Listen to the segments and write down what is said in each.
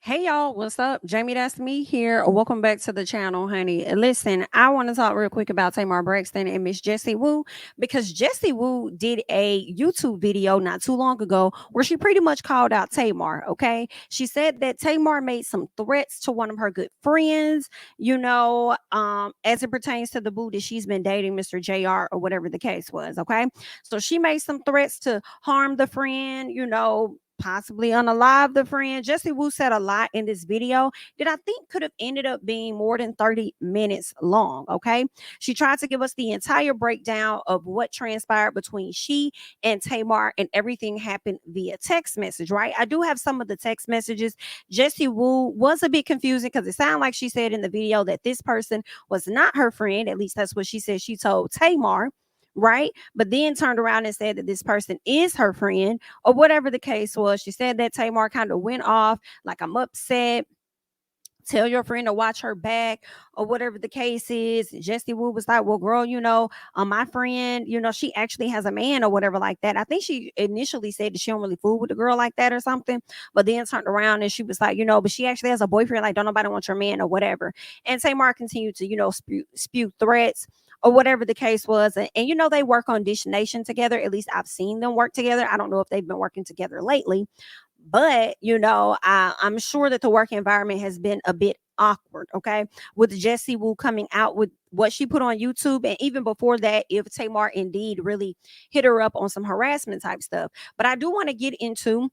Hey y'all, what's up? JamiThatsMe here. Welcome back to the channel, honey. Listen, I want to talk real quick about Tamar Braxton and Miss Jessie Woo because Jessie Woo did a YouTube video not too long ago where she pretty much called out Tamar. Okay, she said that Tamar made some threats to one of her good friends, as it pertains to the boo that she's been dating, Mr. JR, or whatever the case was. Okay, so she made some threats to harm the friend, possibly unalive the friend. Jessie Woo said a lot in this video that I think could have ended up being more than 30 minutes long. Okay. She tried to give us the entire breakdown of what transpired between she and Tamar, and everything happened via text message, right? I do have some of the text messages. Jessie Woo was a bit confusing because it sounded like she said in the video that this person was not her friend. At least that's what she said. She told Tamar, right? But then turned around and said that this person is her friend, or whatever the case was. She said that Tamar kind of went off like, I'm upset. Tell your friend to watch her back, or whatever the case is. Jessie Woo was like, well, girl, my friend, she actually has a man or whatever like that. I think she initially said that she don't really fool with a girl like that or something, but then turned around and she was like, but she actually has a boyfriend. Like, don't nobody want your man or whatever. And Tamar continued to, spew threats or whatever the case was. And they work on Dish Nation together. At least I've seen them work together. I don't know if they've been working together lately, but I'm sure that the work environment has been a bit awkward, okay, with Jessie Woo coming out with what she put on YouTube, and even before that, if Tamar indeed really hit her up on some harassment type stuff. But I do want to get into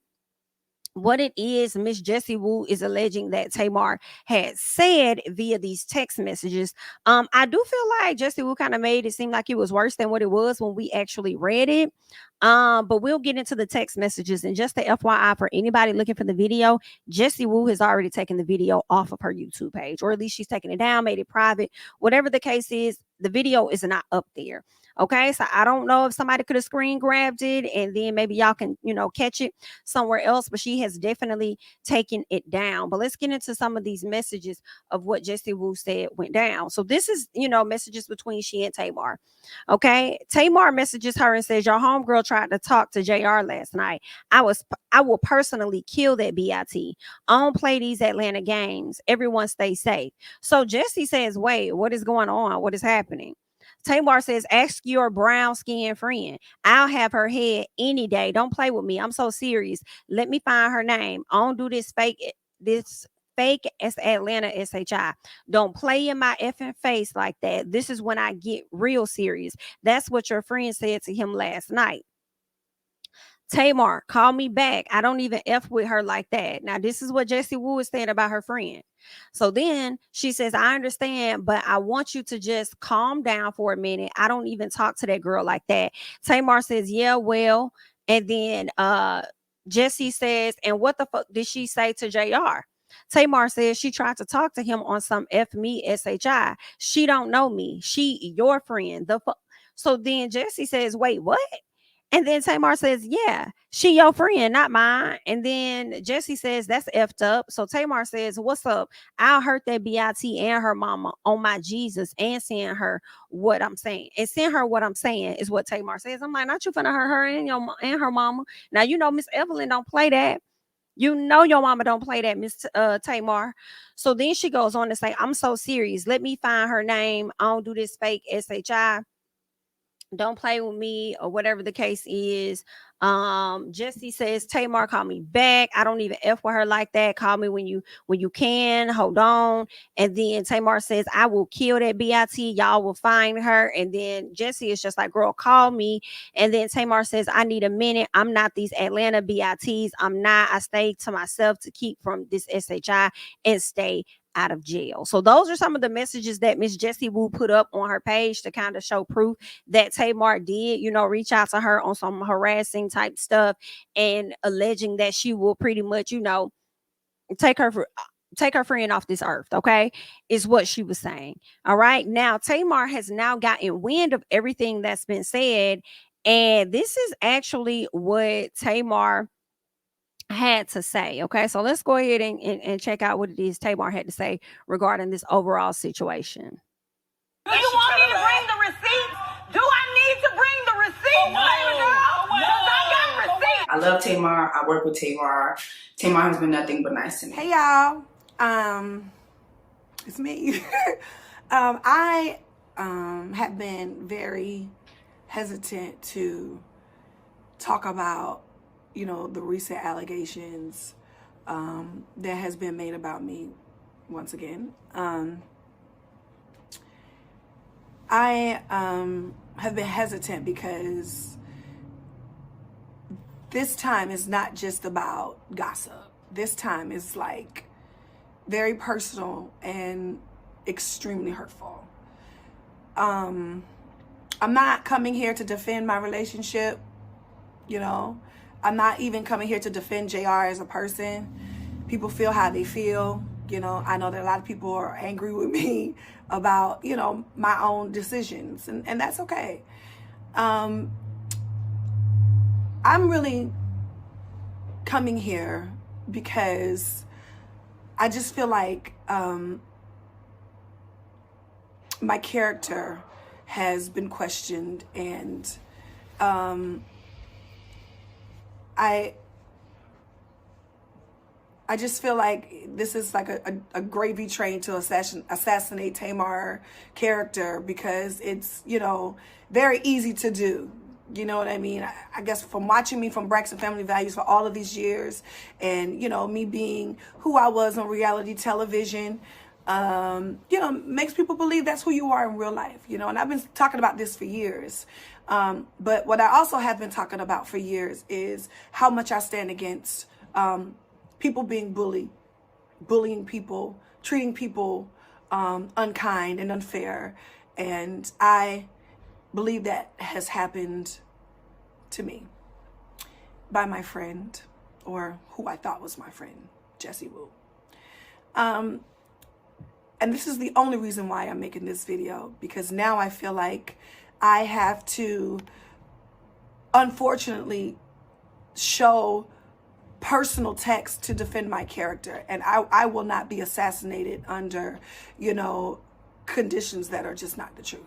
what it is Miss Jessie Woo is alleging that Tamar had said via these text messages. I do feel like Jessie Woo kind of made it seem like it was worse than what it was when we actually read it. But we'll get into the text messages. And just the FYI for anybody looking for the video, Jessie Woo has already taken the video off of her YouTube page, or at least she's taken it down, made it private. Whatever the case is, the video is not up there. Okay, so I don't know if somebody could have screen grabbed it and then maybe y'all can, catch it somewhere else, but she has definitely taken it down. But let's get into some of these messages of what Jessie Woo said went down. So this is, messages between she and Tamar. Okay, Tamar messages her and says, your homegirl tried to talk to JR last night. I will personally kill that BIT. I don't play these Atlanta games. Everyone stay safe. So Jessie says, wait, what is going on? What is happening? Tamar says, ask your brown skinned friend. I'll have her head any day. Don't play with me. I'm so serious. Let me find her name. I don't do this fake as Atlanta SHI. Don't play in my effing face like that. This is when I get real serious. That's what your friend said to him last night. Tamar, call me back. I don't even F with her like that. Now, this is what Jessie Woo is saying about her friend. So then she says, I understand, but I want you to just calm down for a minute. I don't even talk to that girl like that. Tamar says, yeah, well. And then Jessie says, and what the fuck did she say to JR? Tamar says she tried to talk to him on some F me SHI. She don't know me. She your friend. So then Jessie says, wait, what? And then Tamar says, yeah, she your friend, not mine. And then Jessie says, that's effed up. So Tamar says, what's up? I'll hurt that BIT and her mama on my Jesus and send her what I'm saying. And send her what I'm saying is what Tamar says. I'm like, not you finna hurt her and her mama. Now, Miss Evelyn don't play that. Your mama don't play that, Miss Tamar. So then she goes on to say, I'm so serious. Let me find her name. I don't do this fake SHI. Don't play with me, or whatever the case is. Jessie says, Tamar, call me back. I don't even F with her like that. Call me when you can. Hold on. And then Tamar says, I will kill that BIT. Y'all will find her. And then Jessie is just like, girl, call me. And then Tamar says, I need a minute. I'm not these Atlanta BITs. I'm not. I stay to myself to keep from this SHI and stay out of jail. So those are some of the messages that Miss Jessie Woo put up on her page to kind of show proof that Tamar did, reach out to her on some harassing type stuff and alleging that she will pretty much, take her friend off this earth, okay, is what she was saying. All right. Now, Tamar has now gotten wind of everything that's been said. And this is actually what Tamar had to say. Okay, so let's go ahead and check out what it is Tamar had to say regarding this overall situation. Do you want me to bring the receipts? Do I need to bring the receipts, baby girl? Because I got receipts. I love Tamar. I work with Tamar. Tamar has been nothing but nice to me. Hey y'all, it's me. I have been very hesitant to talk about, you know, the recent allegations that has been made about me once again. I have been hesitant because this time is not just about gossip. This time is like very personal and extremely hurtful. I'm not coming here to defend my relationship, you know. I'm not even coming here to defend JR as a person. People feel how they feel, you know. I know that a lot of people are angry with me about, you know, my own decisions, and that's okay. I'm really coming here because I just feel like my character has been questioned, and I just feel like this is like a gravy train to assassinate Tamar character, because it's, you know, very easy to do. You know what I mean? I guess from watching me from Braxton Family Values for all of these years, and, you know, me being who I was on reality television, you know, makes people believe that's who you are in real life, you know. And I've been talking about this for years. But what I also have been talking about for years is how much I stand against people being bullying people, treating people unkind and unfair. And I believe that has happened to me by my friend, or who I thought was my friend, Jessie Wu. And this is the only reason why I'm making this video, because now I feel like I have to, unfortunately, show personal text to defend my character. And I will not be assassinated under, you know, conditions that are just not the truth.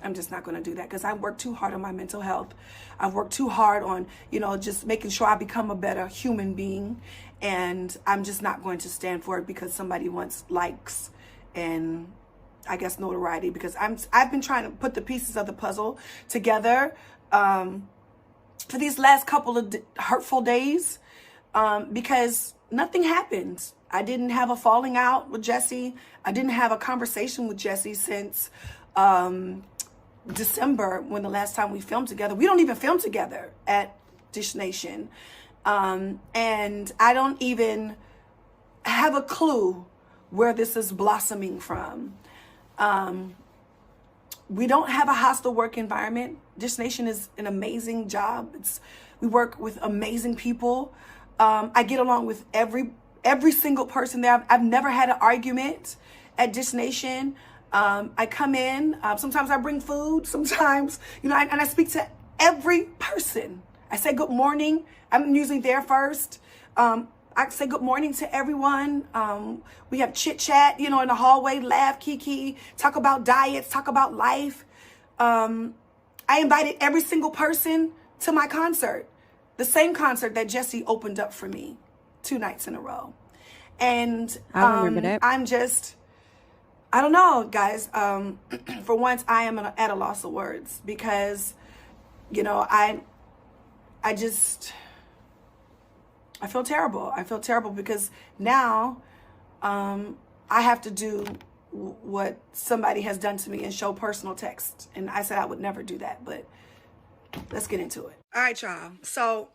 I'm just not going to do that, because I worked too hard on my mental health. I've worked too hard on, you know, just making sure I become a better human being. And I'm just not going to stand for it because somebody wants likes and, I guess, notoriety. Because I've been trying to put the pieces of the puzzle together for these last couple of hurtful days, because nothing happened. I didn't have a falling out with Jessie. I didn't have a conversation with Jessie since December, when the last time we filmed together. We don't even film together at Dish Nation. And I don't even have a clue where this is blossoming from. We don't have a hostile work environment. Dish Nation is an amazing job. We work with amazing people. I get along with every single person there. I've never had an argument at Dish Nation. I come in, sometimes I bring food, sometimes, you know, and I speak to every person. I say good morning. I'm usually there first. I say good morning to everyone. We have chit chat, you know, in the hallway, laugh, kiki, talk about diets, talk about life. I invited every single person to my concert, the same concert that Jessie opened up for me 2 nights in a row. And I remember that. I'm just, I don't know, guys. For once, I am at a loss of words, because, you know, I feel terrible. I feel terrible because now I have to do what somebody has done to me and show personal text. And I said I would never do that, but let's get into it. All right, y'all. So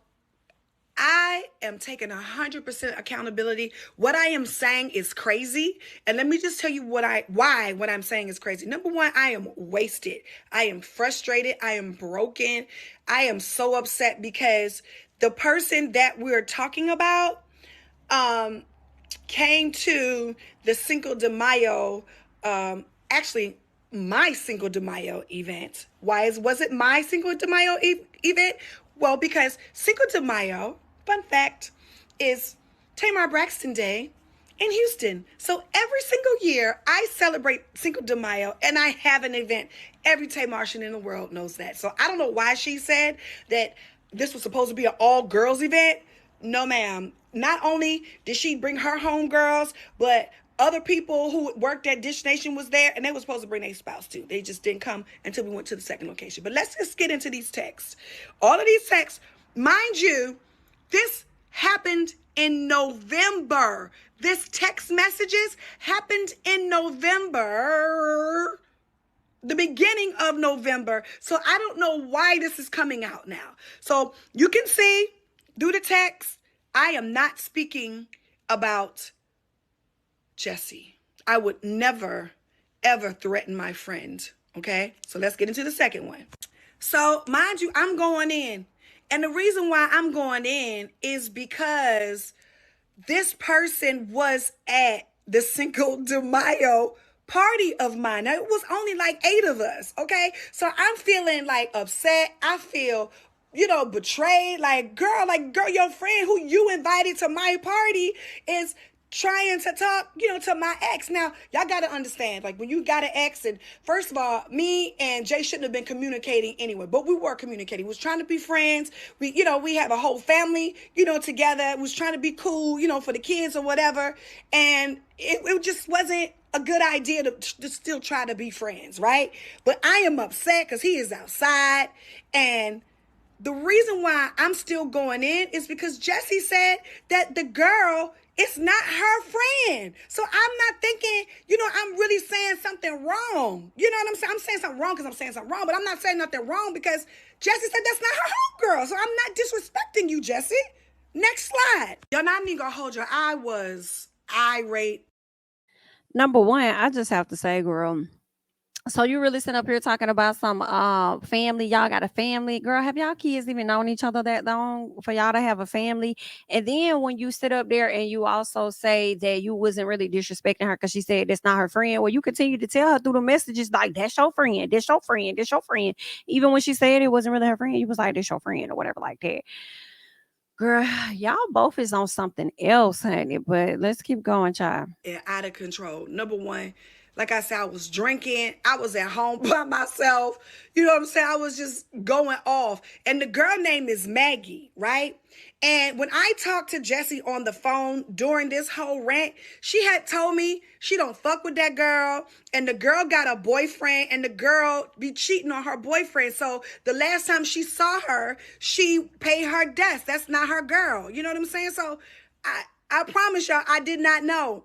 I am taking 100% accountability. What I am saying is crazy. And let me just tell you why what I'm saying is crazy. Number one, I am wasted. I am frustrated. I am broken. I am so upset because the person that we're talking about came to the Cinco de Mayo, actually my Cinco de Mayo event. Why was it my Cinco de Mayo event? Well, because Cinco de Mayo, fun fact, is Tamar Braxton Day in Houston. So every single year I celebrate Cinco de Mayo and I have an event. Every Tamartian in the world knows that. So I don't know why she said that this was supposed to be an all-girls event. No, ma'am. Not only did she bring her homegirls, but other people who worked at Dish Nation was there, and they were supposed to bring their spouse too. They just didn't come until we went to the second location. But let's just get into these texts. All of these texts, mind you, this happened in November. This text messages happened in November, the beginning of November. So I don't know why this is coming out now. So you can see through the text, I am not speaking about Jessie. I would never, ever threaten my friend. Okay, so let's get into the second one. So mind you, I'm going in. And the reason why I'm going in is because this person was at the Cinco de Mayo party of mine. Now, it was only like 8 of us, okay? So I'm feeling like upset. I feel, betrayed. Like, girl, your friend who you invited to my party is trying to talk, to my ex. Now, y'all got to understand, like, when you got an ex, and first of all, me and Jay shouldn't have been communicating anyway, but we were communicating. We was trying to be friends. We have a whole family, together. We was trying to be cool, for the kids or whatever. And it just wasn't a good idea to still try to be friends, right? But I am upset because he is outside. And the reason why I'm still going in is because Jessie said that the girl, it's not her friend. So I'm not thinking, I'm really saying something wrong. You know what I'm saying? I'm saying something wrong because I'm saying something wrong, but I'm not saying nothing wrong because Jessie said that's not her homegirl. So I'm not disrespecting you, Jessie. Next slide. Y'all not even gonna hold your I was irate. Number one, I just have to say, girl, so you really sitting up here talking about some family? Y'all got a family, girl? Have y'all kids even known each other that long for y'all to have a family? And then when you sit up there and you also say that you wasn't really disrespecting her because she said that's not her friend, well, you continue to tell her through the messages like that's your friend, that's your friend, that's your friend. Even when she said it wasn't really her friend, you was like that's your friend or whatever like that. Girl, y'all both is on something else, honey. But let's keep going, child. And out of control. Number one, like I said, I was drinking. I was at home by myself. You know what I'm saying? I was just going off. And the girl name is Maggie, right? And when I talked to Jessie on the phone during this whole rant, she had told me she don't fuck with that girl. And the girl got a boyfriend and the girl be cheating on her boyfriend. So the last time she saw her, she paid her debts. That's not her girl. You know what I'm saying? So I promise y'all, I did not know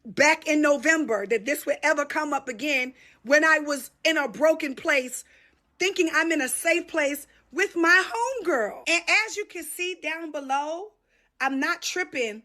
back in November that this would ever come up again when I was in a broken place, thinking I'm in a safe place with my homegirl. And as you can see down below, I'm not tripping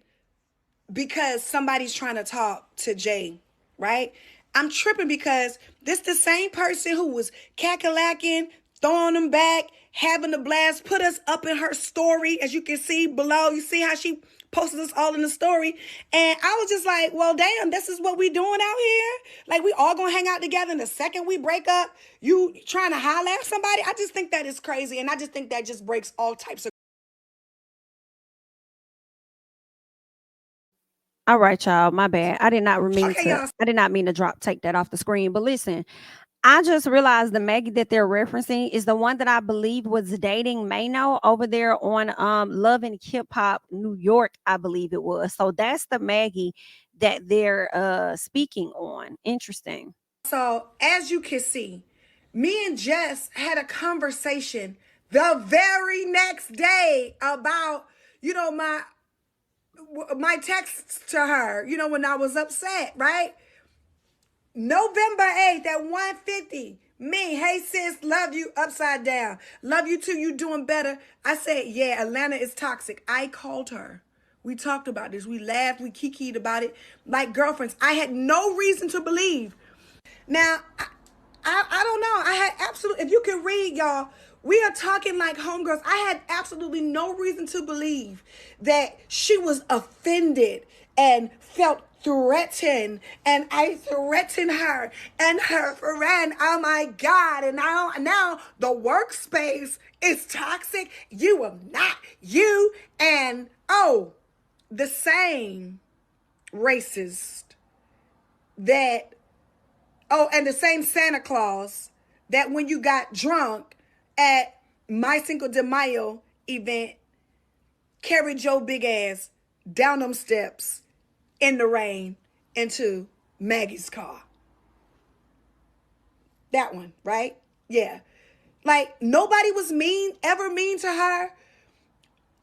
because somebody's trying to talk to Jay, right? I'm tripping because this the same person who was cackalaacking, throwing them back, having a blast, put us up in her story. As you can see below, you see how she posted us all in the story. And I was just like, well, damn, this is what we doing out here? Like, we all gonna hang out together, and the second we break up, you trying to holler at somebody? I just think that is crazy, and I just think that just breaks all types of... All right, y'all. My bad. I did not mean Okay, to. y'all. I did not mean to take that off the screen. But listen, I just realized the Maggie that they're referencing is the one that I believe was dating Mano over there on Love and Hip Hop New York, I believe it was. So that's the Maggie that they're speaking on. Interesting. So as you can see, me and Jess had a conversation the very next day about, my texts to her, when I was upset, right? November 8th at 1:50. Me, hey sis, love you, upside down. Love you too, you doing better. I said, yeah, Atlanta is toxic. I called her. We talked about this. We laughed, we kikied about it like girlfriends. I had no reason to believe. Now, I don't know. I had absolutely, if you can read, y'all, we are talking like homegirls. I had absolutely no reason to believe that she was offended and felt threatened, and I threatened her and her friend. Oh my God. And now the workspace is toxic. You are not you. And the same racist that, and the same Santa Claus that when you got drunk at my Cinco de Mayo event carried your big ass down them steps in the rain into Maggie's car. That one, right? Yeah. Like, nobody was ever mean to her.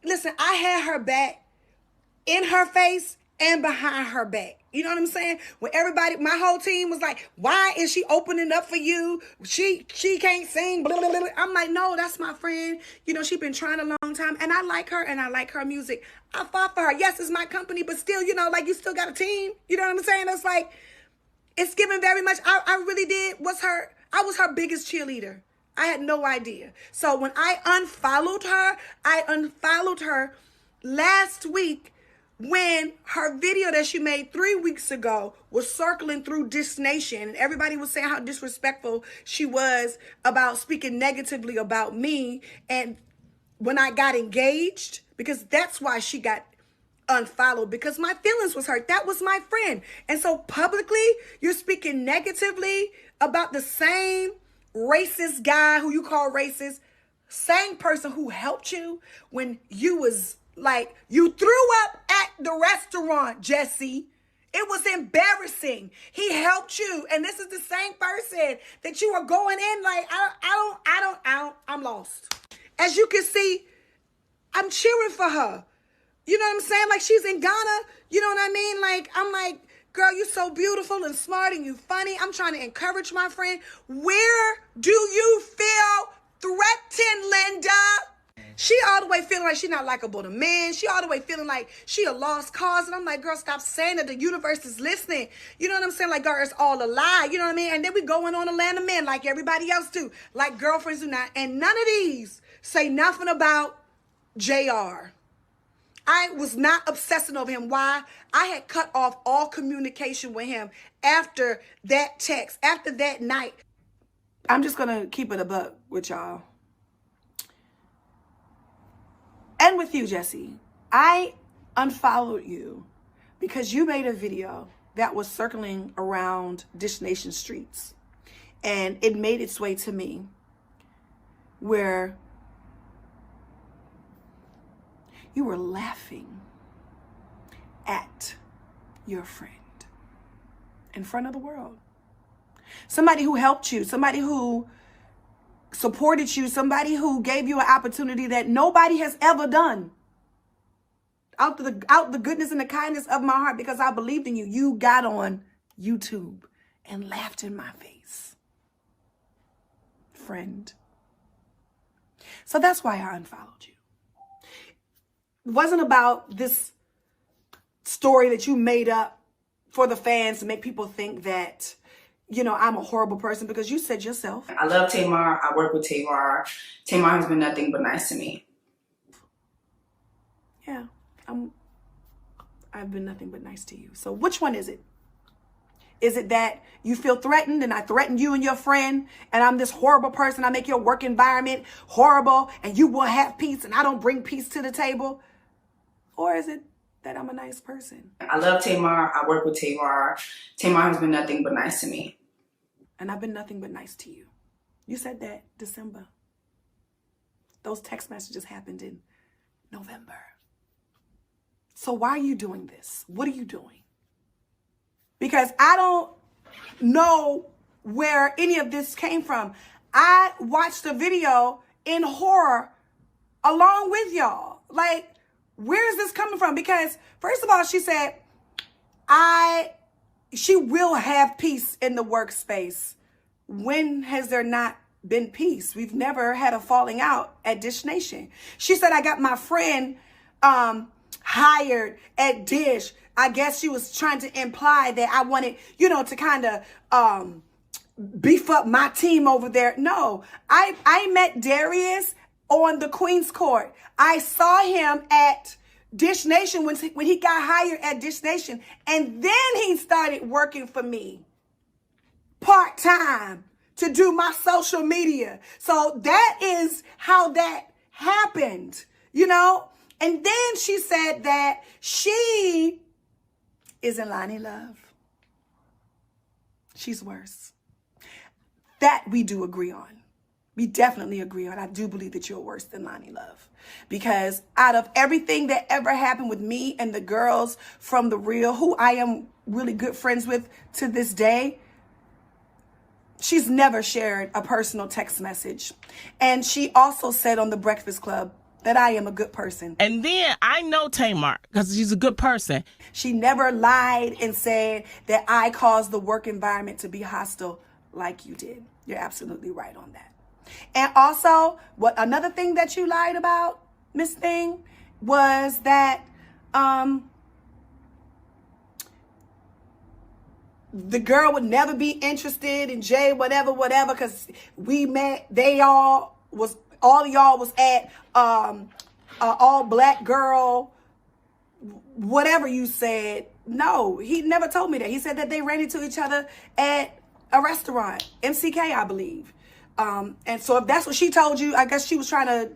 Listen, I had her back in her face and behind her back. You know what I'm saying? When everybody, my whole team was like, why is she opening up for you? She can't sing, blah, blah, blah. I'm like, no, that's my friend. You know, she's been trying a long time, and I like her, and I like her music. I fought for her. Yes, it's my company, but still, you know, like, you still got a team. You know what I'm saying? It's like, it's given very much. I really did. I was her biggest cheerleader. I had no idea. So when I unfollowed her last week when her video that she made 3 weeks ago was circling through Dish Nation, and everybody was saying how disrespectful she was about speaking negatively about me. And when I got engaged, because that's why she got unfollowed, because my feelings was hurt. That was my friend. And so publicly, you're speaking negatively about the same racist guy who you call racist, same person who helped you when you was like, you threw up at the restaurant, Jessie. It was embarrassing. He helped you. And this is the same person that you are going in like, I'm lost. As you can see, I'm cheering for her. You know what I'm saying? Like, she's in Ghana. You know what I mean? Like, I'm like, girl, you're so beautiful and smart and you funny. I'm trying to encourage my friend. Where do you feel threatened, Linda? She all the way feeling like she's not likable to men. She all the way feeling like she a lost cause. And I'm like, girl, stop saying that. The universe is listening. You know what I'm saying? Like, girl, it's all a lie. You know what I mean? And then we going on a land of men like everybody else do. Like girlfriends do not. And none of these say nothing about JR. I was not obsessing over him. Why? I had cut off all communication with him after that text, after that night. I'm just going to keep it a buck with y'all. And with you, Jessie. I unfollowed you because you made a video that was circling around Dish Nation streets. And it made its way to me where you were laughing at your friend in front of the world. Somebody who helped you, somebody who supported you, somebody who gave you an opportunity that nobody has ever done. Out the goodness and the kindness of my heart, because I believed in you. You got on YouTube and laughed in my face. Friend. So that's why I unfollowed you. It wasn't about this story that you made up for the fans to make people think that, you know, I'm a horrible person, because you said yourself. I love Tamar. I work with Tamar. Tamar has been nothing but nice to me. Yeah, I've been nothing but nice to you. So which one is it? Is it that you feel threatened and I threaten you and your friend and I'm this horrible person? I make your work environment horrible and you will have peace and I don't bring peace to the table? Or is it that I'm a nice person? I love Tamar. I work with Tamar. Tamar has been nothing but nice to me. And I've been nothing but nice to you. You said that December. Those text messages happened in November. So why are you doing this? What are you doing? Because I don't know where any of this came from. I watched the video in horror along with y'all. Like, where is this coming from? Because first of all, she said, she will have peace in the workspace. When has there not been peace? We've never had a falling out at Dish Nation. She said, I got my friend hired at Dish. I guess she was trying to imply that I wanted, you know, to kind of beef up my team over there. No, I met Darius on the Queen's Court. I saw him at Dish Nation when he got hired at Dish Nation. And then he started working for me part-time to do my social media. So that is how that happened, you know? And then she said that she is in Lonnie Love. She's worse. That we do agree on. We definitely agree on. I do believe that you're worse than Lonnie Love. Because out of everything that ever happened with me and the girls from The Real, who I am really good friends with to this day, she's never shared a personal text message. And she also said on The Breakfast Club that I am a good person. And then I know Tamar because she's a good person. She never lied and said that I caused the work environment to be hostile like you did. You're absolutely right on that. And also, another thing that you lied about, Miss Thing, was that the girl would never be interested in Jay, whatever, because we met, all of y'all was at all black girl, whatever you said. No, he never told me that. He said that they ran into each other at a restaurant, MCK, I believe. And so if that's what she told you, I guess she was trying to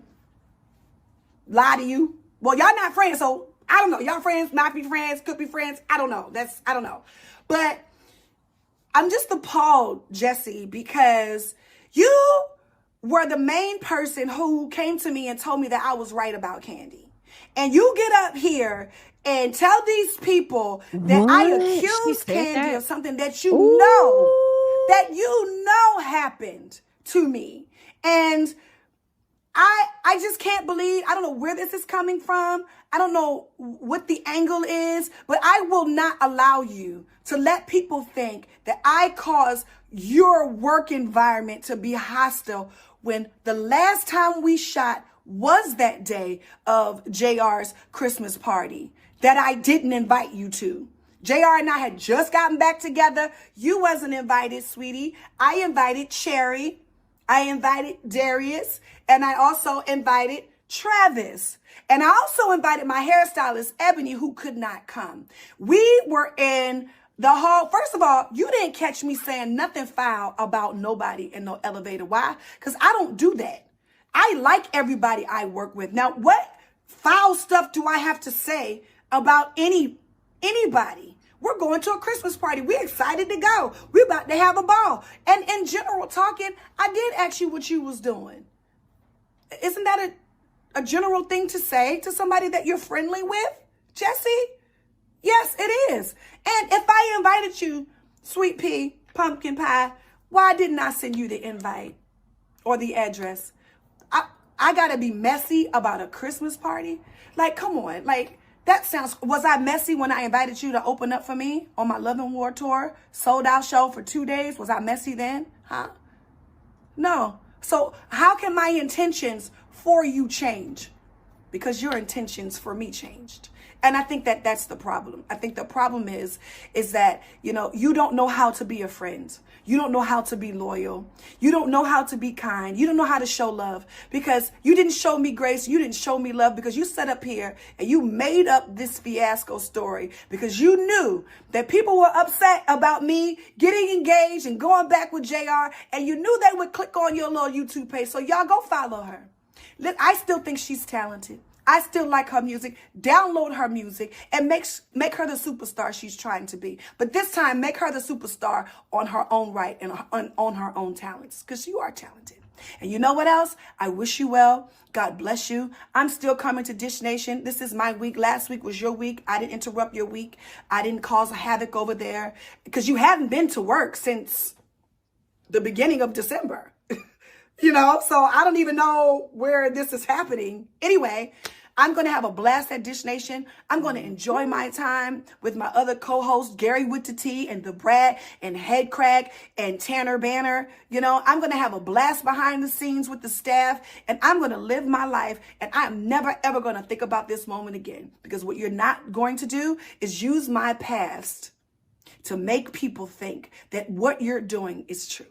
lie to you. Well, y'all not friends, so I don't know. Y'all friends, might be friends, could be friends. I don't know. I don't know. But I'm just appalled, Jessie, because you were the main person who came to me and told me that I was right about Candy. And you get up here and tell these people that I accused Candy of something that you know happened to me. And I just can't believe, I don't know where this is coming from. I don't know what the angle is, but I will not allow you to let people think that I caused your work environment to be hostile when the last time we shot was that day of JR's Christmas party that I didn't invite you to. JR and I had just gotten back together. You wasn't invited, sweetie. I invited Cherry. I invited Darius. And I also invited Travis. And I also invited my hairstylist, Ebony, who could not come. We were in the hall. First of all, you didn't catch me saying nothing foul about nobody in no elevator. Why? Because I don't do that. I like everybody I work with. Now, what foul stuff do I have to say about anybody? We're going to a Christmas party. We're excited to go. We're about to have a ball. And in general talking, I did ask you what you was doing. Isn't that a general thing to say to somebody that you're friendly with, Jessie? Yes, it is. And if I invited you, Sweet Pea, Pumpkin Pie, why didn't I send you the invite or the address? I gotta be messy about a Christmas party? Like, come on. Like, that sounds, was I messy when I invited you to open up for me on my Love and War tour, sold out show for 2 days? Was I messy then? Huh? No. So how can my intentions for you change? Because your intentions for me changed. And I think that that's the problem. I think the problem is that, you don't know how to be a friend. You don't know how to be loyal. You don't know how to be kind. You don't know how to show love because you didn't show me grace. You didn't show me love because you sat up here and you made up this fiasco story because you knew that people were upset about me getting engaged and going back with JR, and you knew they would click on your little YouTube page. So y'all go follow her. I still think she's talented. I still like her music. Download her music and make her the superstar she's trying to be. But this time, make her the superstar on her own right and on her own talents, because you are talented. And you know what else? I wish you well. God bless you. I'm still coming to Dish Nation. This is my week. Last week was your week. I didn't interrupt your week. I didn't cause a havoc over there because you haven't been to work since the beginning of December. So I don't even know where this is happening. Anyway, I'm going to have a blast at Dish Nation. I'm going to enjoy my time with my other co-hosts, Gary with the T and the Brad and Head Crack and Tanner Banner. I'm going to have a blast behind the scenes with the staff, and I'm going to live my life. And I'm never, ever going to think about this moment again, because what you're not going to do is use my past to make people think that what you're doing is true.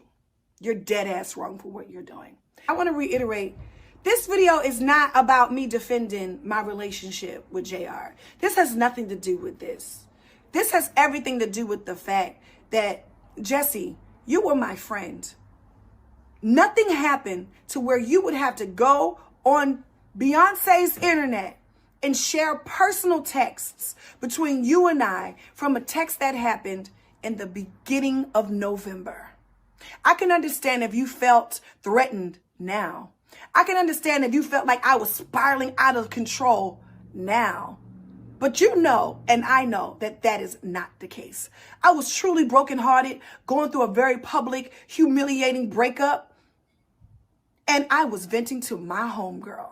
You're dead ass wrong for what you're doing. I want to reiterate, this video is not about me defending my relationship with JR. This has nothing to do with this. This has everything to do with the fact that, Jessie, you were my friend. Nothing happened to where you would have to go on Beyonce's internet and share personal texts between you and I from a text that happened in the beginning of November. I can understand if you felt threatened now. I can understand if you felt like I was spiraling out of control now. But you know, and I know that that is not the case. I was truly brokenhearted, going through a very public, humiliating breakup. And I was venting to my homegirl.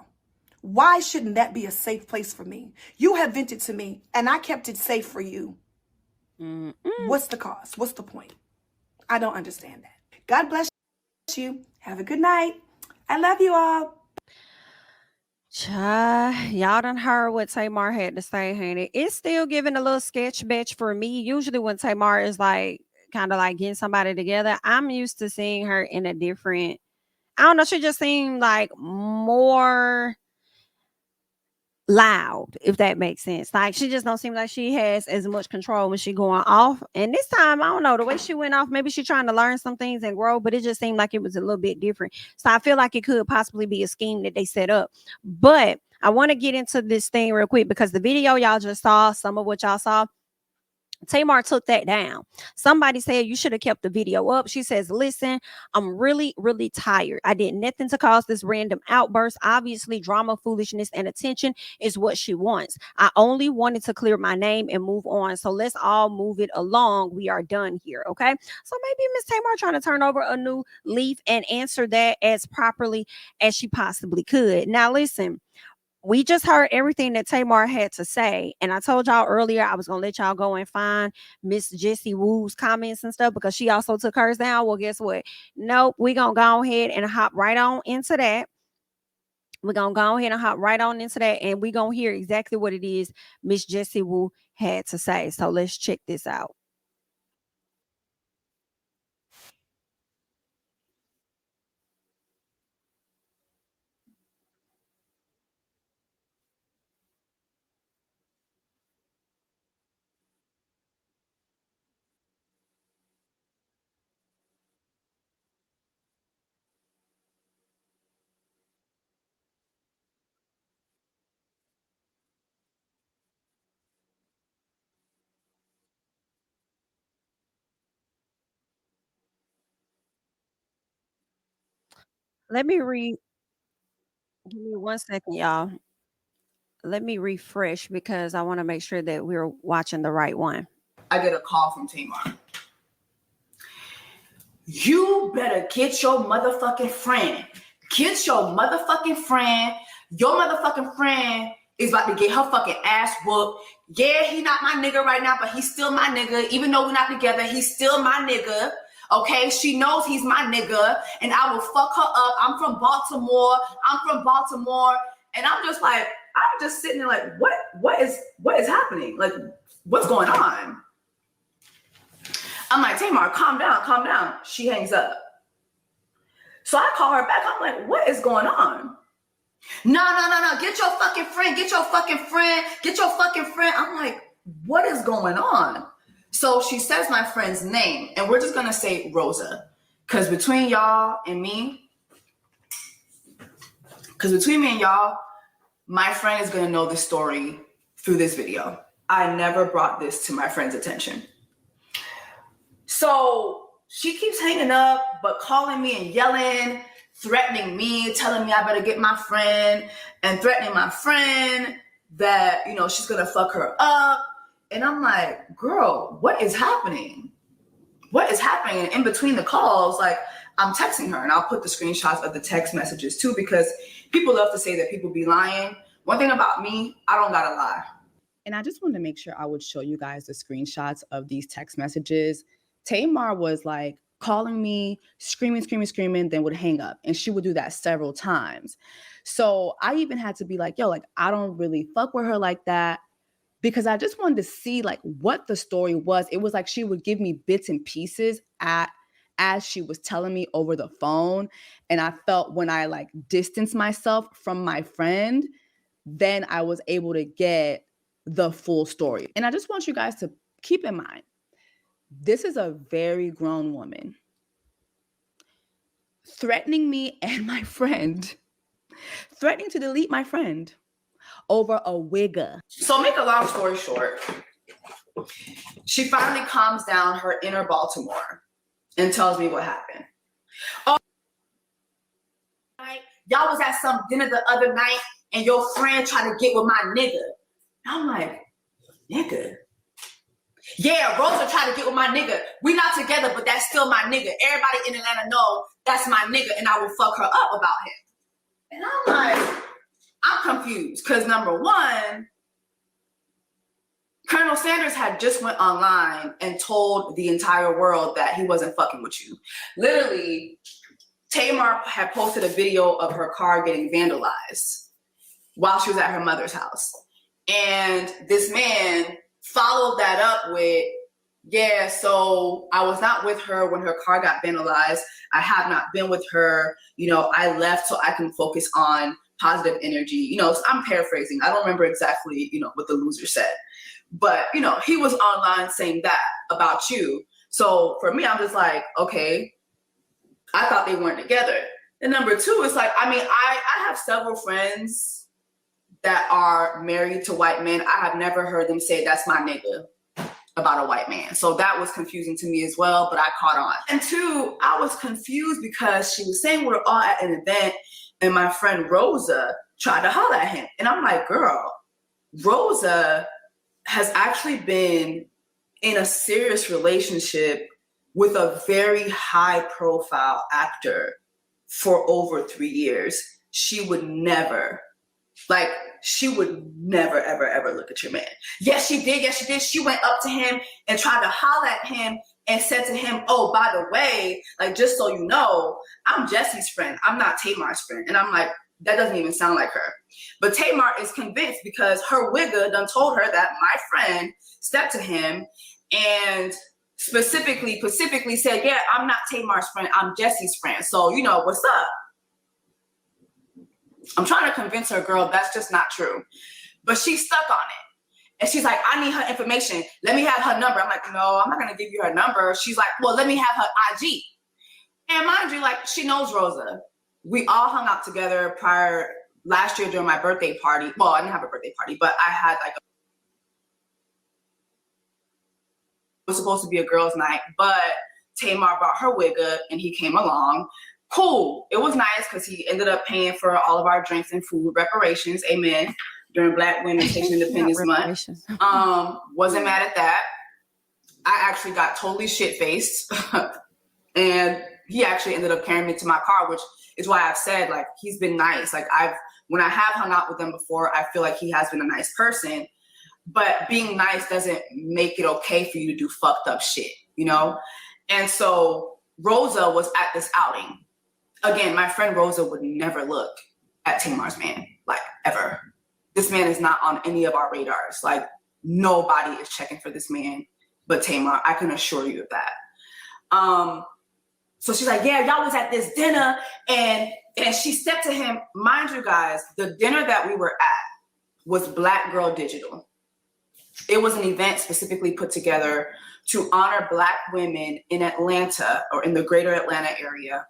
Why shouldn't that be a safe place for me? You have vented to me, and I kept it safe for you. What's the cost? What's the point? I don't understand that. God bless you. Have a good night. I love you all. Y'all done heard what Tamar had to say, honey. It's still giving a little sketch batch for me. Usually when Tamar is like kind of like getting somebody together, I'm used to seeing her in a different, I don't know, she just seemed like more loud, if that makes sense. Like she just don't seem like she has as much control when she going off. And this time, I don't know, the way she went off, maybe she's trying to learn some things and grow, but it just seemed like it was a little bit different. So I feel like it could possibly be a scheme that they set up. But I want to get into this thing real quick because the video y'all just saw, some of what y'all saw, Tamar took that down. Somebody said you should have kept the video up. She says, listen, I'm really, really tired. I did nothing to cause this random outburst. Obviously, drama, foolishness, and attention is what she wants. I only wanted to clear my name and move on. So let's all move it along. We are done here. Okay. So maybe Miss Tamar trying to turn over a new leaf and answer that as properly as she possibly could. Now, listen. We just heard everything that Tamar had to say. And I told y'all earlier I was going to let y'all go and find Miss Jessie Woo's comments and stuff because she also took hers down. Well, guess what? Nope. We're going to go ahead and hop right on into that. We're going to go ahead and hop right on into that. And we're going to hear exactly what it is Miss Jessie Woo had to say. So let's check this out. Let me give me 1 second, y'all. Let me refresh because I want to make sure that we're watching the right one. I get a call from Tamar. You better get your motherfucking friend. Get your motherfucking friend. Your motherfucking friend is about to get her fucking ass whooped. Yeah, he not my nigga right now, but he's still my nigga. Even though we're not together, he's still my nigga. Okay, she knows he's my nigga, and I will fuck her up. I'm from Baltimore. And I'm just like, I'm just sitting there like, what is happening? Like, what's going on? I'm like, Tamar, calm down. She hangs up. So I call her back. I'm like, what is going on? No. Get your fucking friend. I'm like, what is going on? So she says my friend's name, and we're just going to say Rosa. Because between y'all and me, my friend is going to know the story through this video. I never brought this to my friend's attention. So she keeps hanging up, but calling me and yelling, threatening me, telling me I better get my friend, and threatening my friend that, she's going to fuck her up. And I'm like, girl, what is happening? And in between the calls, like, I'm texting her, and I'll put the screenshots of the text messages too, because people love to say that people be lying. One thing about me, I don't gotta lie. And I just wanted to make sure I would show you guys the screenshots of these text messages. Tamar was like calling me, screaming, then would hang up. And she would do that several times. So I even had to be like, yo, like, I don't really fuck with her like that, because I just wanted to see like what the story was. It was like she would give me bits and pieces as she was telling me over the phone. And I felt when I like distanced myself from my friend, then I was able to get the full story. And I just want you guys to keep in mind, this is a very grown woman threatening me and my friend, threatening to delete my friend over a wigger. So make a long story short, she finally calms down her inner Baltimore and tells me what happened. Oh, y'all was at some dinner the other night and your friend tried to get with my nigga. I'm like, nigga? Yeah, Rosa tried to get with my nigga. We not together, but that's still my nigga. Everybody in Atlanta know that's my nigga and I will fuck her up about him. And I'm like, I'm confused because number one, Colonel Sanders had just went online and told the entire world that he wasn't fucking with you. Literally, Tamar had posted a video of her car getting vandalized while she was at her mother's house. And this man followed that up with, yeah, so I was not with her when her car got vandalized. I have not been with her. You know, I left so I can focus on positive energy. You know, so I'm paraphrasing. I don't remember exactly, you know, what the loser said. But, you know, he was online saying that about you. So for me, I'm just like, okay, I thought they weren't together. And number two, it's like, I mean, I have several friends that are married to white men. I have never heard them say that's my nigga about a white man. So that was confusing to me as well, but I caught on. And two, I was confused because she was saying we're all at an event and my friend Rosa tried to holler at him. And I'm like, girl, Rosa has actually been in a serious relationship with a very high profile actor for over 3 years. She would never, ever look at your man. Yes, she did. Yes, she did. She went up to him and tried to holler at him and said to him, oh, by the way, like, just so you know, I'm Jessie's friend. I'm not Tamar's friend. And I'm like, that doesn't even sound like her. But Tamar is convinced because her wigga done told her that my friend stepped to him and specifically said, yeah, I'm not Tamar's friend. I'm Jessie's friend. So, you know, what's up? I'm trying to convince her, girl, that's just not true. But she's stuck on it. And she's like, I need her information. Let me have her number. I'm like, no, I'm not going to give you her number. She's like, well, let me have her IG. And mind you, like, she knows Rosa. We all hung out together last year during my birthday party. Well, I didn't have a birthday party, but I had like it was supposed to be a girls' night, but Tamar brought her wigga and he came along. Cool. It was nice because he ended up paying for all of our drinks and food reparations. Amen. During Black Women's Haitian Independence Month. Wasn't mad at that. I actually got totally shit-faced. And he actually ended up carrying me to my car, which is why I've said, like, he's been nice. Like, when I have hung out with him before, I feel like he has been a nice person. But being nice doesn't make it okay for you to do fucked up shit, you know? And so Rosa was at this outing. Again, my friend Rosa would never look at Tamar's man, like, ever. This man is not on any of our radars. Like, nobody is checking for this man but Tamar. I can assure you of that. So she's like, yeah, y'all was at this dinner, and she stepped to him. Mind you guys, the dinner that we were at was Black Girl Digital. It was an event specifically put together to honor Black women in Atlanta or in the greater Atlanta area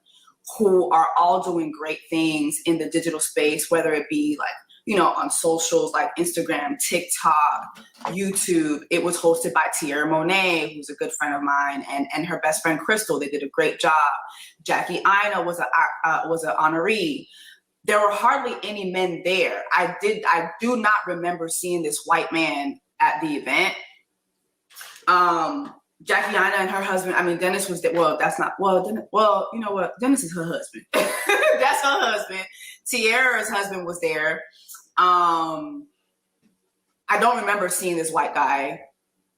who are all doing great things in the digital space, whether it be like, you know, on socials like Instagram, TikTok, YouTube. It was hosted by Tierra Monet, who's a good friend of mine, and her best friend Crystal. They did a great job. Jackie Aina was an honoree. There were hardly any men there. I do not remember seeing this white man at the event. Jackie Aina and her husband, I mean, Dennis was there. Well, that's not, Dennis, you know what? Dennis is her husband. That's her husband. Tierra's husband was there. I don't remember seeing this white guy.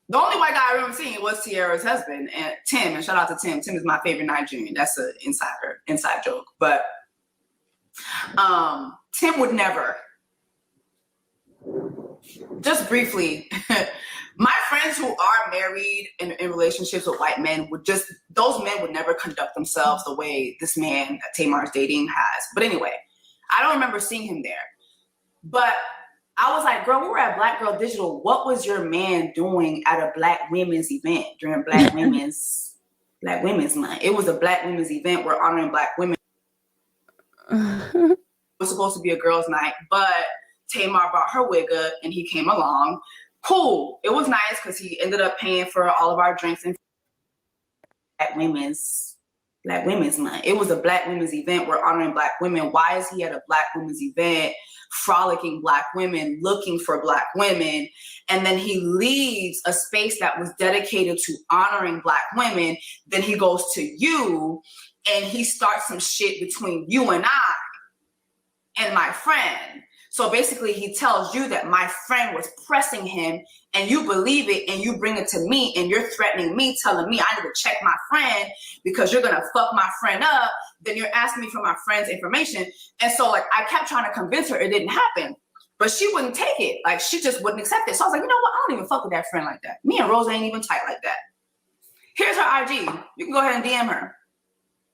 The only white guy I remember seeing was Tierra's husband, and Tim, and shout out to Tim. Tim is my favorite Nigerian. That's an inside joke. But Tim would never. Just briefly, my friends who are married in relationships with white men those men would never conduct themselves the way this man that Tamar is dating has. But anyway, I don't remember seeing him there. But I was like, girl, we were at Black Girl Digital. What was your man doing at a Black women's event during Black Women's Month? It was a Black women's event. We're honoring Black women. It was supposed to be a girls' night, but Tamar brought her wigga and he came along. Cool. It was nice because he ended up paying for all of our drinks and Black Women's Black Women's Month. It was a Black women's event. We're honoring Black women. Why is he at a Black women's event, frolicking Black women, looking for Black women? And then he leaves a space that was dedicated to honoring Black women. Then he goes to you and he starts some shit between you and I and my friend. So basically he tells you that my friend was pressing him, and you believe it, and you bring it to me, and you're threatening me, telling me I need to check my friend because you're gonna fuck my friend up. Then you're asking me for my friend's information. And so like I kept trying to convince her it didn't happen, but she wouldn't take it. Like she just wouldn't accept it. So I was like, you know what? I don't even fuck with that friend like that. Me and Rose ain't even tight like that. Here's her IG. You can go ahead and DM her.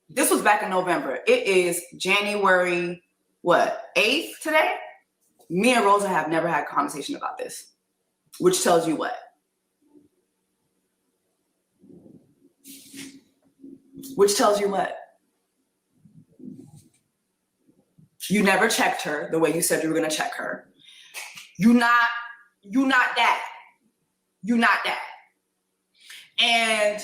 This was back in November. It is January, what, 8th today? Me and Rosa have never had a conversation about this, which tells you what? Which tells you what? You never checked her the way you said you were gonna check her. You not that. You not that. And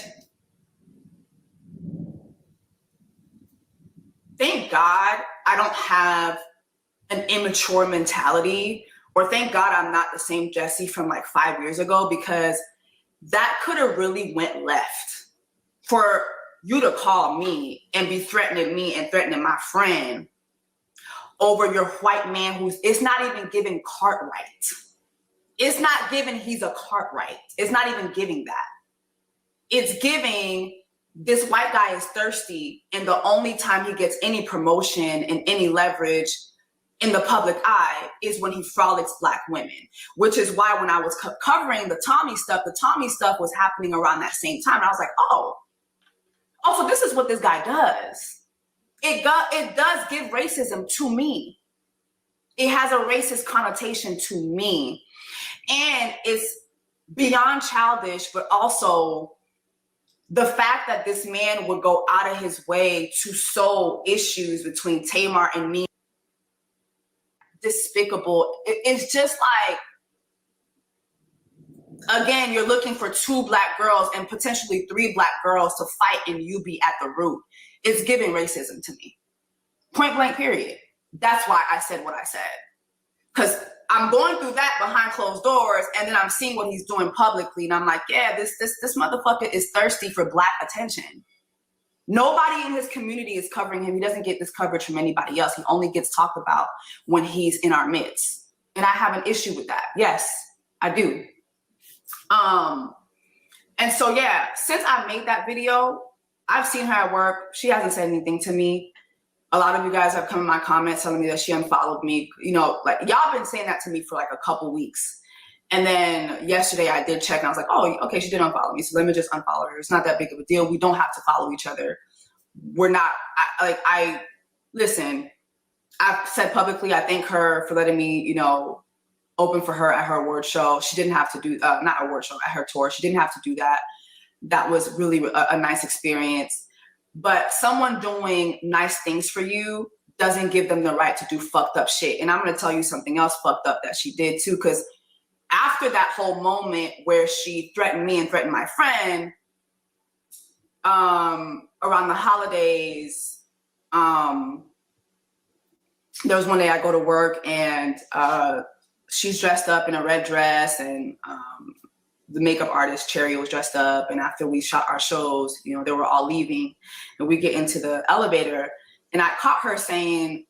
thank God I don't have an immature mentality, or thank God I'm not the same Jessie from like 5 years ago, because that could have really went left. For you to call me and be threatening me and threatening my friend over your white man who's, it's not even giving Cartwright. It's not giving he's a Cartwright. It's not even giving that. It's giving this white guy is thirsty, and the only time he gets any promotion and any leverage in the public eye is when he frolics Black women, which is why when I was covering the Tommy stuff was happening around that same time. And I was like, oh, so this is what this guy does. It does give racism to me. It has a racist connotation to me. And it's beyond childish, but also the fact that this man would go out of his way to sow issues between Tamar and me, despicable. It's just like, again, you're looking for 2 Black girls and potentially 3 Black girls to fight, and you be at the root. It's giving racism to me. Point blank, period. That's why I said what I said. Because I'm going through that behind closed doors, and then I'm seeing what he's doing publicly, and I'm like, yeah, this motherfucker is thirsty for Black attention. Nobody in his community is covering him. He doesn't get this coverage from anybody else. He only gets talked about when he's in our midst. And I have an issue with that. Yes, I do. And so, yeah, since I made that video, I've seen her at work. She hasn't said anything to me. A lot of you guys have come in my comments telling me that she unfollowed me. You know, like y'all been saying that to me for like a couple weeks. And then yesterday I did check and I was like, oh, okay, she did unfollow me. So let me just unfollow her. It's not that big of a deal. We don't have to follow each other. We're not, listen, I've said publicly, I thank her for letting me, you know, open for her at her award show. She didn't have to do, not award show, at her tour. She didn't have to do that. That was really a nice experience. But someone doing nice things for you doesn't give them the right to do fucked up shit. And I'm going to tell you something else fucked up that she did too, because after that whole moment where she threatened me and threatened my friend, around the holidays, there was one day I go to work and she's dressed up in a red dress, and the makeup artist Cherry was dressed up. And after we shot our shows, you know, they were all leaving, and we get into the elevator, and I caught her saying,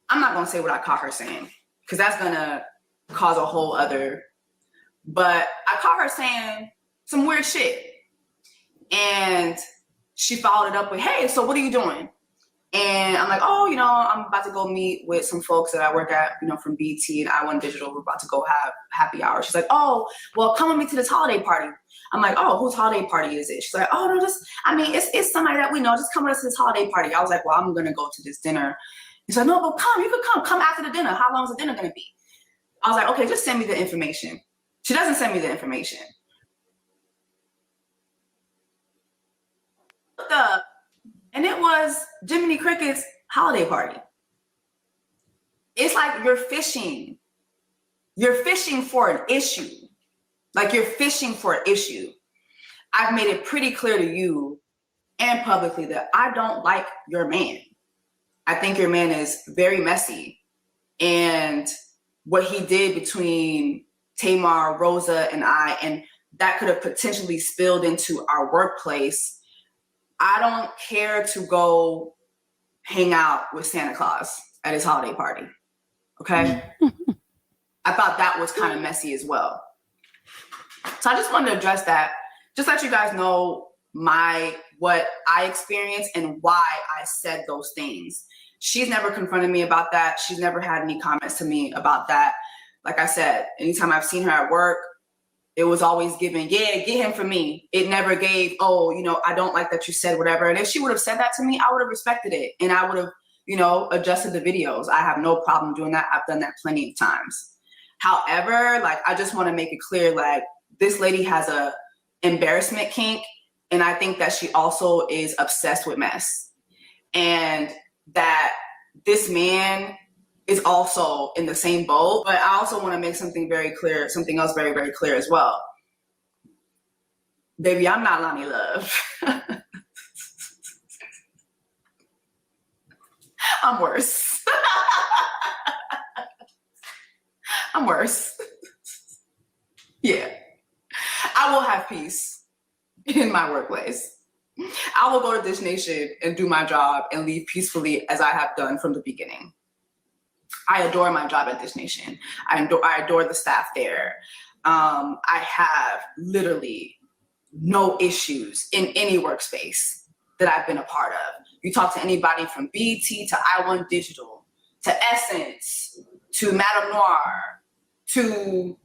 I'm not gonna say what I caught her saying, because that's gonna cause a whole other, but I caught her saying some weird shit. And she followed it up with, hey, so what are you doing? And I'm like, oh, you know, I'm about to go meet with some folks that I work at, you know, from BT and I1 Digital. We're about to go have happy hour. She's like, oh, well, come with me to this holiday party. I'm like, oh, whose holiday party is it? She's like, oh, no, it's somebody that we know. Just come with us to this holiday party. I was like, well, I'm going to go to this dinner. He's like, no, but you can come after the dinner. How long is the dinner going to be? I was like, okay, just send me the information. She doesn't send me the information. Looked up, and it was Jiminy Cricket's holiday party. It's like you're fishing. You're fishing for an issue. Like you're fishing for an issue. I've made it pretty clear to you and publicly that I don't like your man. I think your man is very messy. And what he did between Tamar, Rosa, and I, and that could have potentially spilled into our workplace. I don't care to go hang out with Santa Claus at his holiday party. Okay? I thought that was kind of messy as well. So I just wanted to address that, just let you guys know what I experienced and why I said those things. She's never confronted me about that. She's never had any comments to me about that. Like I said, anytime I've seen her at work, it was always given, yeah, get him for me. It never gave, oh, you know, I don't like that you said whatever. And if she would have said that to me, I would have respected it. And I would have, you know, adjusted the videos. I have no problem doing that. I've done that plenty of times. However, like, I just want to make it clear, like, this lady has a embarrassment kink. And I think that she also is obsessed with mess. And that this man is also in the same boat. But I also want to make something very clear, something else very, very clear as well. Baby, I'm not Lonnie Love. I'm worse. I'm worse. Yeah. I will have peace in my workplace. I will go to Dish Nation and do my job and leave peacefully as I have done from the beginning. I adore my job at Dish Nation. I adore the staff there. I have literally no issues in any workspace that I've been a part of. You talk to anybody from BT to I1 Digital to Essence to Madame Noir to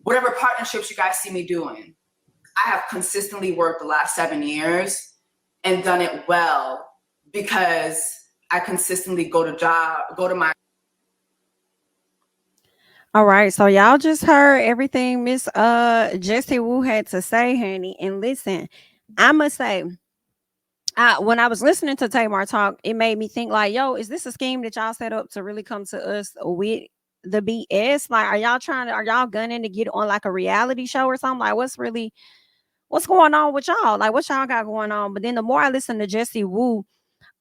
whatever partnerships you guys see me doing. I have consistently worked the last 7 years and done it well because I consistently go to my. All right, so y'all just heard everything Miss Jessie Woo had to say, honey. And listen, I must say, when I was listening to Tamar talk, it made me think like, yo, is this a scheme that y'all set up to really come to us with the BS? Like, are y'all gunning to get on like a reality show or something? Like, what's going on with y'all? Like, what y'all got going on? But then the more I listen to Jessie Woo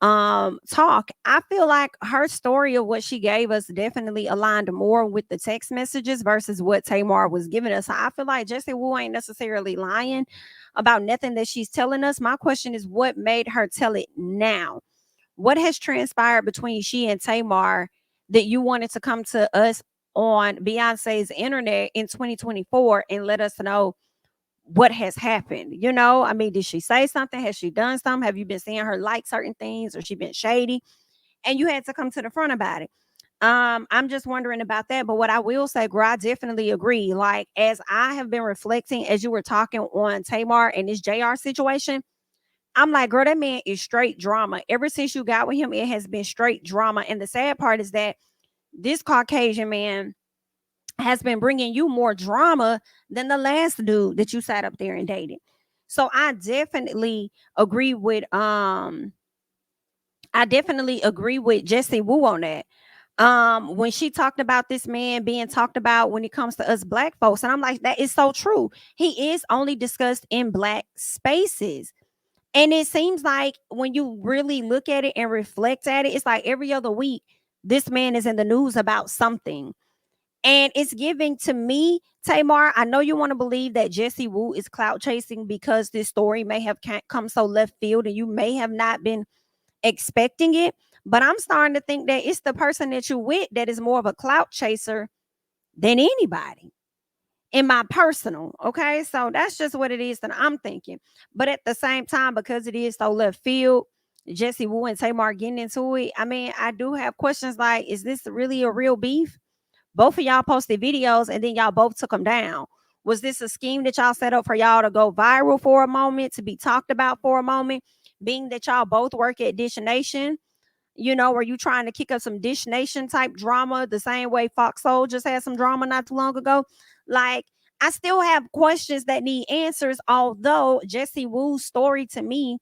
talk, I feel like her story of what she gave us definitely aligned more with the text messages versus what Tamar was giving us. So I feel like Jessie Woo ain't necessarily lying about nothing that she's telling us. My question is, what made her tell it now? What has transpired between she and Tamar that you wanted to come to us on Beyonce's internet in 2024 and let us know what has happened? You know, I mean, did she say something? Has she done something? Have you been seeing her like certain things, or she been shady? And you had to come to the front about it. I'm just wondering about that. But what I will say, girl, I definitely agree. Like, as I have been reflecting as you were talking on Tamar and this JR situation, I'm like, girl, that man is straight drama. Ever since you got with him, it has been straight drama. And the sad part is that this Caucasian man has been bringing you more drama than the last dude that you sat up there and dated. So I definitely agree with Jessie Woo on that. When she talked about this man being talked about when it comes to us black folks, and I'm like, that is so true. He is only discussed in black spaces. And it seems like when you really look at it and reflect at it, it's like every other week, this man is in the news about something. And it's giving to me, Tamar, I know you want to believe that Jessie Woo is clout chasing because this story may have come so left field and you may have not been expecting it. But I'm starting to think that it's the person that you're with that is more of a clout chaser than anybody. In my personal, okay? So that's just what it is that I'm thinking. But at the same time, because it is so left field, Jessie Woo and Tamar getting into it, I mean, I do have questions like, is this really a real beef? Both of y'all posted videos and then y'all both took them down. Was this a scheme that y'all set up for y'all to go viral for a moment, to be talked about for a moment, being that y'all both work at Dish Nation? You know, were you trying to kick up some Dish Nation type drama the same way Fox Soul just had some drama not too long ago? Like, I still have questions that need answers, although Jessie Woo's story to me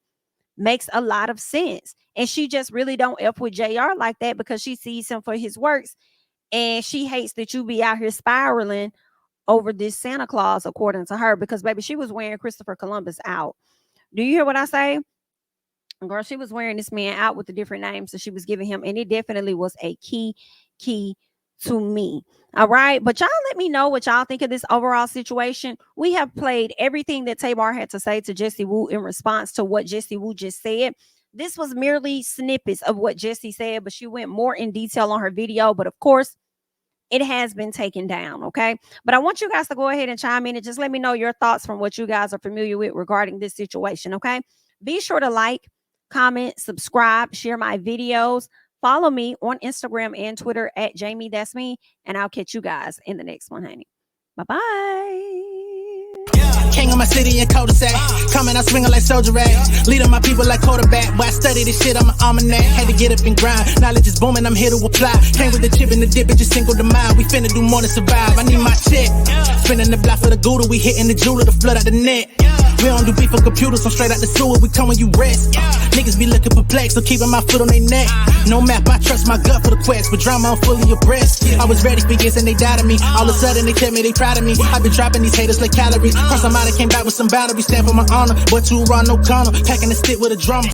makes a lot of sense. And she just really don't F with JR like that because she sees him for his works. And she hates that you be out here spiraling over this Santa Claus, according to her, because baby, she was wearing Christopher Columbus out. Do you hear what I say? Girl, she was wearing this man out with the different names that she was giving him, and it definitely was a key to me. All right, but y'all let me know what y'all think of this overall situation. We have played everything that Tamar had to say to Jessie Woo in response to what Jessie Woo just said. This was merely snippets of what Jessie said, but she went more in detail on her video. But of course, it has been taken down, okay? But I want you guys to go ahead and chime in and just let me know your thoughts from what you guys are familiar with regarding this situation, okay? Be sure to like, comment, subscribe, share my videos. Follow me on Instagram and Twitter at JamiThatsMe, and I'll catch you guys in the next one, honey. Bye-bye. King of my city and cul-de-sac. Coming out swinging like Soldier Rag. Leading my people like quarterback. But I study this shit, I'm an almanac. Had to get up and grind. Knowledge is booming, I'm here to apply. Came with the chip and the dip, it just single the mind. We finna do more than survive. I need my check. Spinning the block for the Gouda. We hitting the jeweler to flood out the net. We don't do beef for computers, I'm straight out the sewer. We come when you rest. Niggas be looking perplexed, so keeping my foot on their neck. No map, I trust my gut for the quest. But drama, I'm fully abreast. I was ready for years and they died of me. All of a sudden they tell me they proud of me. I been dropping these haters like calories. Cross them out, I came back with some boundaries. Stand for my honor, but too raw, no corner. Packing the stick with a drummer.